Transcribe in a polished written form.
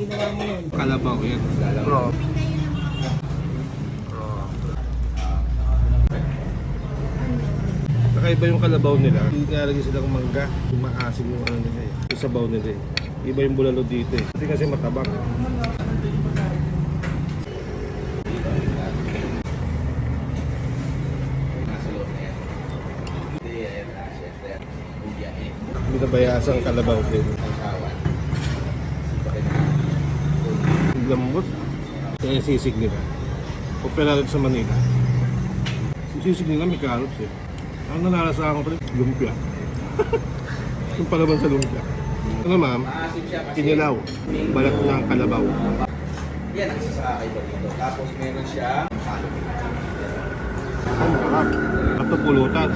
ginawa mo yun. Kalabaw yan. Bro. Kakaiba yung kalabaw nila. Nilalagay silang mangga. Yung maasim yung ano nila eh. Yung sabaw nila eh. Iba yung bulalo dito eh. Kasi matabang. Binabayasang kalabaw din. Ang lambot. Kaya sisig nila. Opera rin sa Manila. Yung sisig nila may carrots eh. Ang nanalasahan ko pa rin, lumpia. Yung palaban sa lumpia. Ano ma'am? Kinilaw. Balat ng kalabaw. Yan ang isa sa kakaiba dito. Tapos meron siya Ang sarap. At pulutan.